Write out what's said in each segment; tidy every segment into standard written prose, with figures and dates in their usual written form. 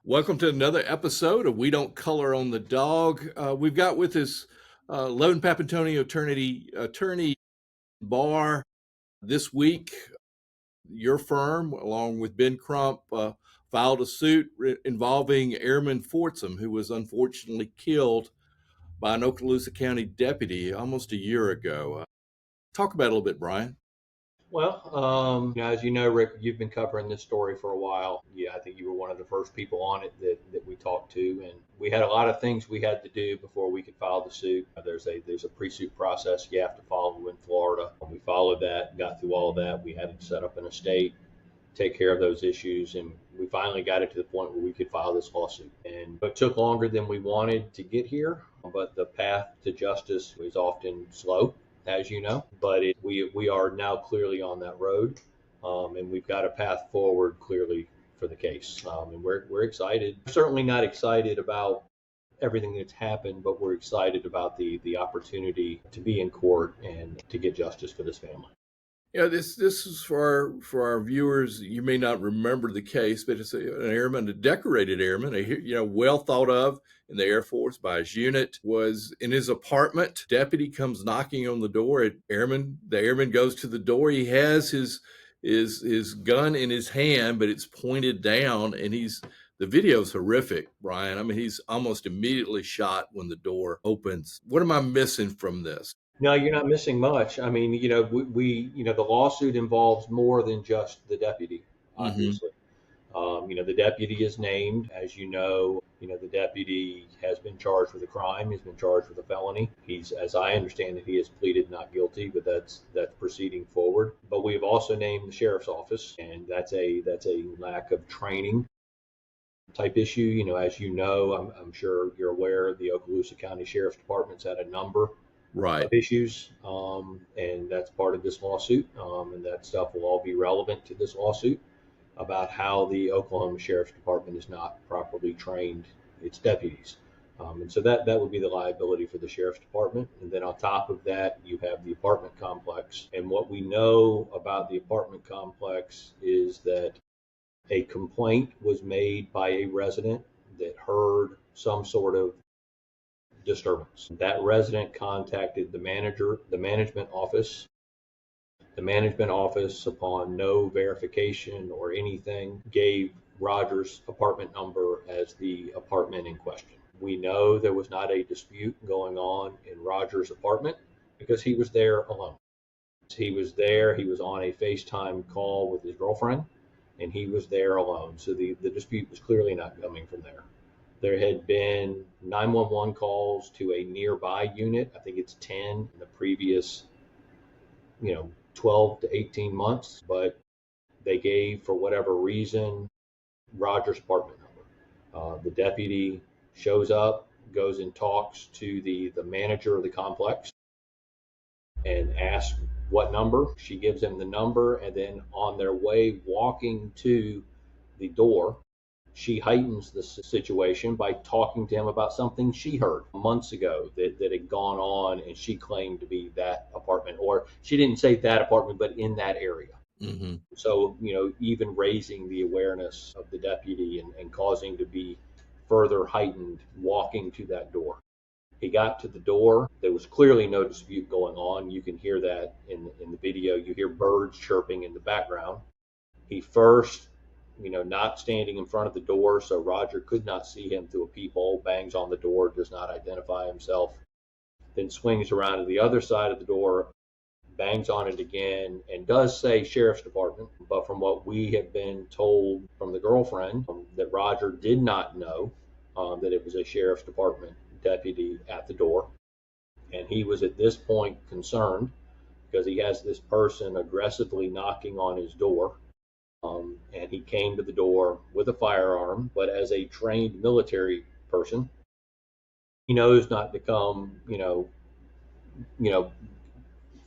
Welcome to another episode of We Don't Color on the Dog. We've got with us Levin Papantonio, attorney Barr. This week, your firm, along with Ben Crump, filed a suit involving Airman Fortson, who was unfortunately killed by an Okaloosa County deputy almost a year ago. Talk about it a little bit, Brian. As you know, Rick, you've been covering this story for a while. Yeah, I think you were one of the first people on it that we talked to, and we had a lot of things we had to do before we could file the suit. There's a pre-suit process you have to follow in Florida. We followed that, got through all of that. We had to set up an estate, take care of those issues, and we finally got it to the point where we could file this lawsuit. And it took longer than we wanted to get here, but the path to justice is often slow, as you know. But we are now clearly on that road, and we've got a path forward clearly for the case. And we're excited. We're certainly not excited about everything that's happened, but we're excited about the opportunity to be in court and to get justice for this family. Yeah, this is for our viewers. You may not remember the case, but it's an airman, a decorated airman, well thought of in the Air Force by his unit, was in his apartment. Deputy comes knocking on the door. The airman goes to the door. He has his gun in his hand, but it's pointed down, and the video's horrific, Brian. I mean, he's almost immediately shot when the door opens. What am I missing from this? No, you're not missing much. I mean, the lawsuit involves more than just the deputy, obviously. The deputy is named, as you know. The deputy has been charged with a crime. He's been charged with a felony. As I understand it, he has pleaded not guilty, but that's proceeding forward. But we've also named the sheriff's office, and that's a lack of training type issue. As you know, I'm sure you're aware, the Okaloosa County Sheriff's Department's had a number of issues, and that's part of this lawsuit, and that stuff will all be relevant to this lawsuit about how the Oklahoma Sheriff's Department is not properly trained its deputies. And so that would be the liability for the Sheriff's Department. And then on top of that, you have the apartment complex. And what we know about the apartment complex is that a complaint was made by a resident that heard some sort of disturbance. That resident contacted the management office. The management office, upon no verification or anything, gave Roger's apartment number as the apartment in question. We know there was not a dispute going on in Roger's apartment because he was there alone. He was there, he was on a FaceTime call with his girlfriend, and he was there alone. So the dispute was clearly not coming from there. There had been 911 calls to a nearby unit. I think it's 10 in the previous, 12 to 18 months, but they gave, for whatever reason, Roger's apartment number. The deputy shows up, goes and talks to the manager of the complex and asks what number. She gives him the number, and then on their way walking to the door, she heightens the situation by talking to him about something she heard months ago that had gone on, and she claimed to be that apartment, or she didn't say that apartment, but in that area. Mm-hmm. So, even raising the awareness of the deputy and causing to be further heightened walking to that door. He got to the door. There was clearly no dispute going on. You can hear that in the video. You hear birds chirping in the background. He first, not standing in front of the door, so Roger could not see him through a peephole, bangs on the door, does not identify himself, then swings around to the other side of the door, bangs on it again, and does say Sheriff's Department. But from what we have been told from the girlfriend, that Roger did not know that it was a Sheriff's Department deputy at the door. And he was at this point concerned because he has this person aggressively knocking on his door. And he came to the door with a firearm, but as a trained military person, he knows not to come,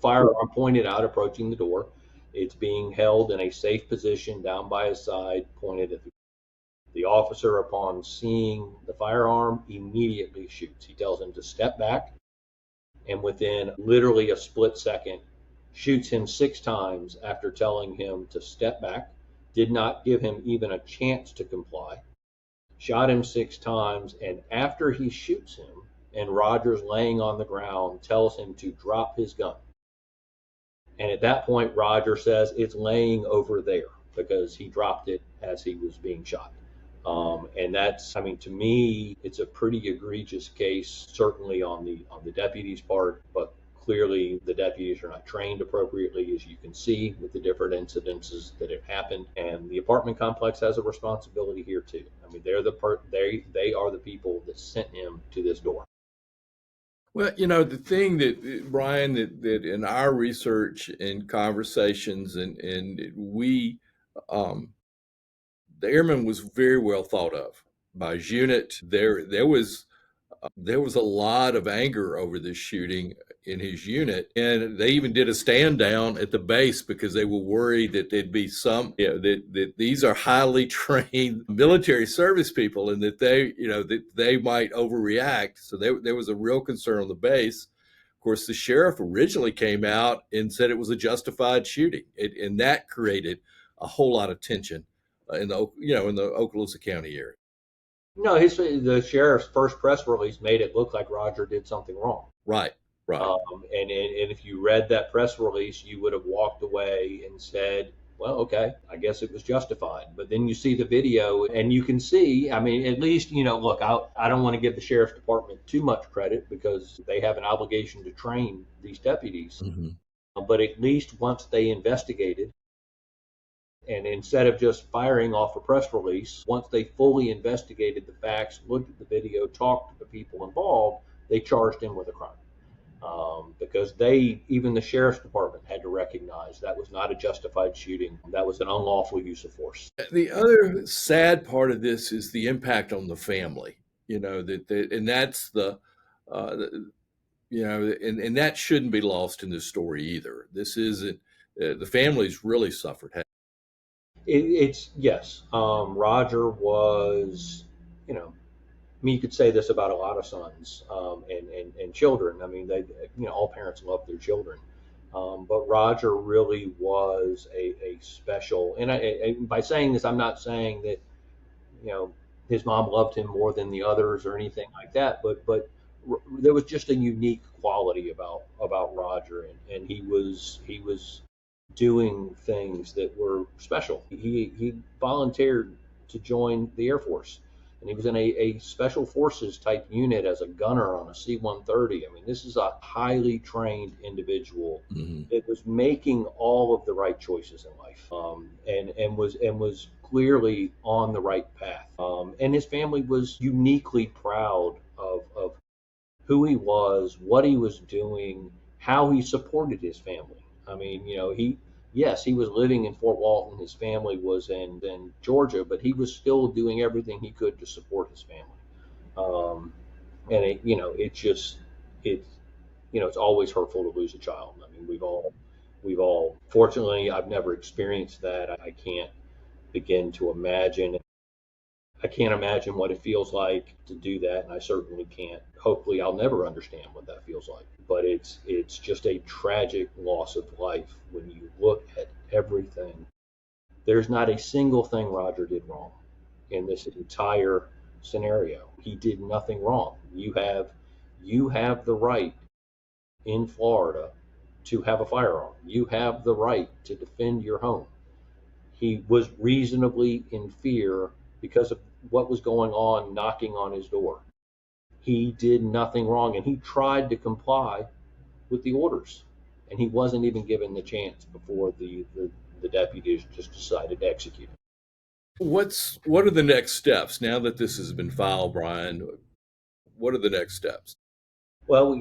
firearm pointed out approaching the door. It's being held in a safe position down by his side, pointed at the officer. Upon seeing the firearm, immediately shoots. He tells him to step back, and within literally a split second, shoots him 6 times after telling him to step back. Did not give him even a chance to comply. shot him 6 times, and after he shoots him and Roger's laying on the ground, tells him to drop his gun. And at that point, Roger says it's laying over there because he dropped it as he was being shot. And that's, I mean, to me, it's a pretty egregious case, certainly on the deputy's part, but clearly the deputies are not trained appropriately, as you can see with the different incidences that have happened. And the apartment complex has a responsibility here too. I mean, they are the people that sent him to this door. Well, the thing that, Brian, that in our research and conversations, and we, the airman was very well thought of by his unit. There was a lot of anger over this shooting in his unit, and they even did a stand down at the base because they were worried that there'd be that these are highly trained military service people, and that they might overreact. So there was a real concern on the base. Of course, the sheriff originally came out and said it was a justified shooting, and that created a whole lot of tension in the Okaloosa County area. No, the sheriff's first press release made it look like Roger did something wrong. Right. And if you read that press release, you would have walked away and said, well, okay, I guess it was justified. But then you see the video and you can see, I mean, at least, look, I don't want to give the sheriff's department too much credit because they have an obligation to train these deputies. Mm-hmm. But at least once they investigated, and instead of just firing off a press release, once they fully investigated the facts, looked at the video, talked to the people involved, they charged him with a crime. Because even the sheriff's department had to recognize that was not a justified shooting. That was an unlawful use of force. The other sad part of this is the impact on the family, and that's and that shouldn't be lost in this story either. This isn't, the family's really suffered. Yes. Roger was, you could say this about a lot of sons and children. I mean, all parents love their children. But Roger really was a special, and by saying this, I'm not saying that, his mom loved him more than the others or anything like that, but there was just a unique quality about Roger, and he was doing things that were special. He volunteered to join the Air Force, and he was in a special forces type unit as a gunner on a C-130. I mean, this is a highly trained individual that was making all of the right choices in life, and was clearly on the right path. And his family was uniquely proud of who he was, what he was doing, how he supported his family. I mean, he was living in Fort Walton. His family was in Georgia, but he was still doing everything he could to support his family. And it's always hurtful to lose a child. I mean, we've all, fortunately, I've never experienced that. I can't begin to imagine. I can't imagine what it feels like to do that, and I certainly can't. Hopefully, I'll never understand what that feels like. But it's just a tragic loss of life when you look at everything. There's not a single thing Roger did wrong in this entire scenario. He did nothing wrong. You have the right in Florida to have a firearm. You have the right to defend your home. He was reasonably in fear because of what was going on, knocking on his door. He did nothing wrong, and he tried to comply with the orders, and he wasn't even given the chance before the deputies just decided to execute him. What are the next steps now that this has been filed, Brian? What are the next steps? Well,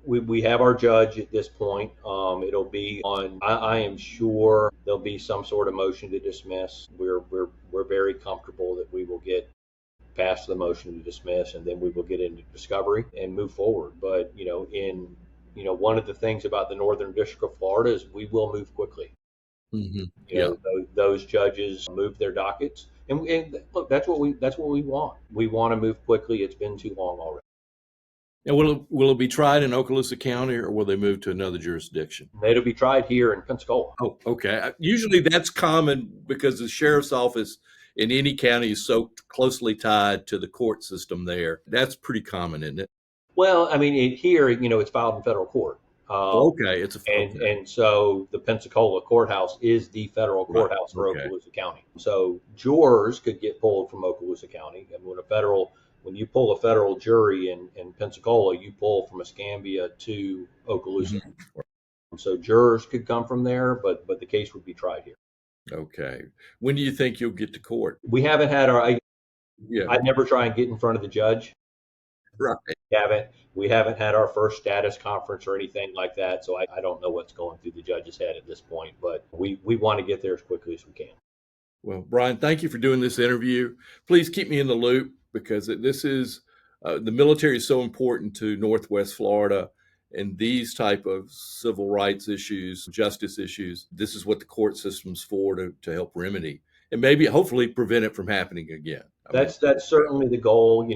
we have our judge at this point. It'll be on. I am sure there'll be some sort of motion to dismiss. We're very comfortable that we will get past the motion to dismiss, and then we will get into discovery and move forward. But one of the things about the Northern District of Florida is we will move quickly. Those judges move their dockets, and look, that's what we want. We want to move quickly. It's been too long already. And will it be tried in Okaloosa County, or will they move to another jurisdiction? It'll be tried here in Pensacola. Oh, okay. Usually that's common because the sheriff's office and any county is so closely tied to the court system there. That's pretty common, isn't it? Well, I mean, here, it's filed in federal court. Okay, And so the Pensacola courthouse is the federal right. courthouse for Okay. Okaloosa County. So jurors could get pulled from Okaloosa County. And when you pull a federal jury in Pensacola, you pull from Escambia to Okaloosa. Mhm. So jurors could come from there, but the case would be tried here. Okay. When do you think you'll get to court? We haven't had Yeah, I'd never try and get in front of the judge. right. We haven't had our first status conference or anything like that, so I don't know what's going through the judge's head at this point, but we want to get there as quickly as we can. Well, Brian, thank you for doing this interview. Please keep me in the loop, because this is the military is so important to Northwest Florida, and these type of civil rights issues, justice issues. This is what the court system's for, to help remedy and maybe hopefully prevent it from happening again. That's certainly the goal.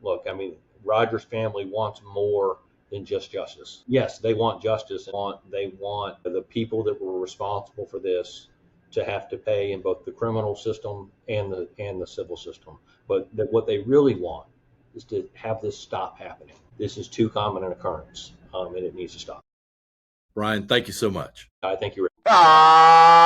Look, I mean, Roger's family wants more than just justice. Yes, they want justice. They want the people that were responsible for this to have to pay in both the criminal system and the civil system. But what they really want is to have this stop happening. This is too common an occurrence, and it needs to stop. Brian, thank you so much. I think you're right.